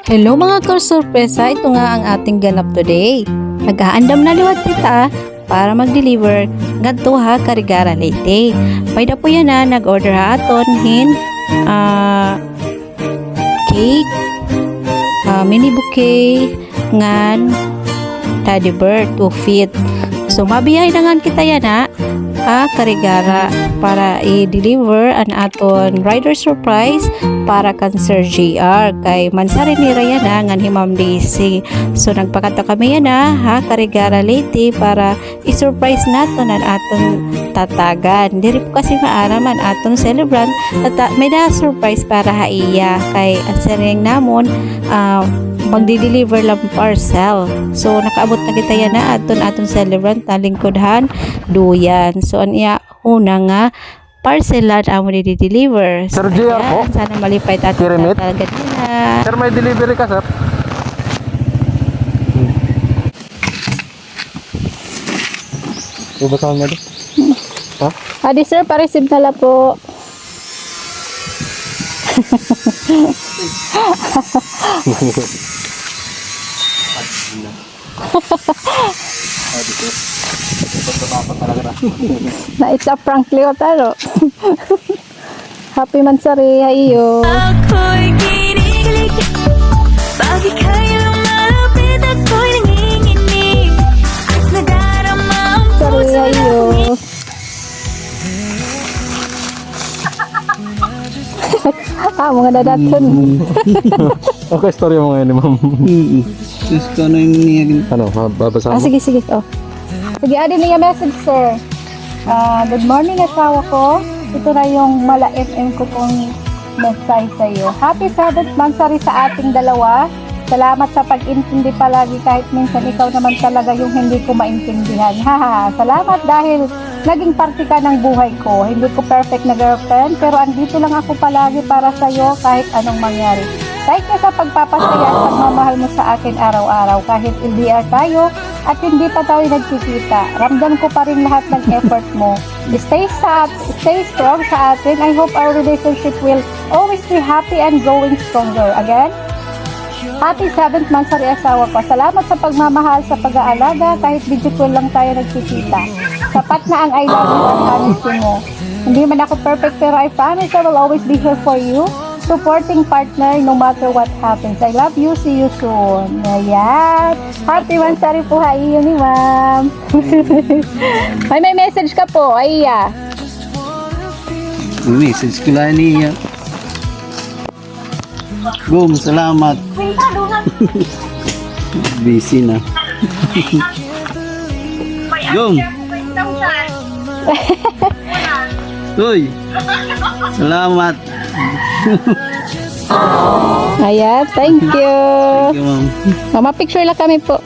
Hello mga ka-surpresa, ito nga ang ating ganap today. Nag-aandam na liwat tita para mag-deliver ngadto ha Karigara Leyte. Pwede po yan na nag-order ha aton hin cake, mini bouquet ngan teddy bear 2 feet. So mabiyahin na ngan kita yan ha Karigara para i-deliver an aton rider surprise para kan Sir JR kay mansari ni Raya na ngan Ma'am Daisy. So nagpakata kami yan ha Karigara Leyte para i-surprise naton an aton tatagan. Diri po kasi maaraman aton celebrant may na surprise para haiya kay asering namon magdi-deliver lang parcel. So nakaabot na kita yan na aton celebrant na lingkudhan duyan. So anya una nga parcelan amo di-deliver. Sir JR po. Sana malipay tayo talaga na. Sir, may delivery ka, sir? Ubasahan mo doon? Ha? Adi sir, pa-receive na lang po. Na it's a prank Leo taro. Happy mansari iyo. Ako'y kinikilig, bakit kayo lumalapit? Ako'y nanginginig at nadarama ang puso Sorry iyo. Mga nadaton. Okay, story mo ngayon ni ma'am. Just ko na yung niyagin. Ano, babasahan mo? Sige. Oh. Sige, adi niya message sir. Good morning asawa ko. Ito na yung mala MM ko pong mensahe sa iyo. Happy 7th mansari sa ating dalawa. Salamat sa pag-intindi palagi kahit minsan ikaw naman talaga yung hindi ko maintindihan. Haha, salamat dahil naging parte ka ng buhay ko. Hindi ko perfect na girlfriend pero andito lang ako palagi para sa iyo kahit anong mangyari. Kahit na sa pagpapasaya at pagmamahal mo sa akin araw-araw kahit LDR tayo at hindi pa tayo nagkikita. Ramdam ko pa rin lahat ng effort mo. Stay strong sa atin. I hope our relationship will always be happy and growing stronger. Again, happy 7th mansari asawa ko. Salamat sa pagmamahal, sa pag-aalaga kahit video call lang tayo nagkikita. Sapat na ang I love you at honesty mo. Hindi man ako perfect pero I promise I will always be here for you. Supporting partner no matter what happens. I love you. See you soon. Ayan. Happy mansari po ha iyo ni ma'am. may message ka po. Aiya. Message ko lang niya. Boom, salamat. Busy na. Boom. Uy. Salamat. Ayan. Thank you. Thank you, ma'am. Mama, picture lang kami po.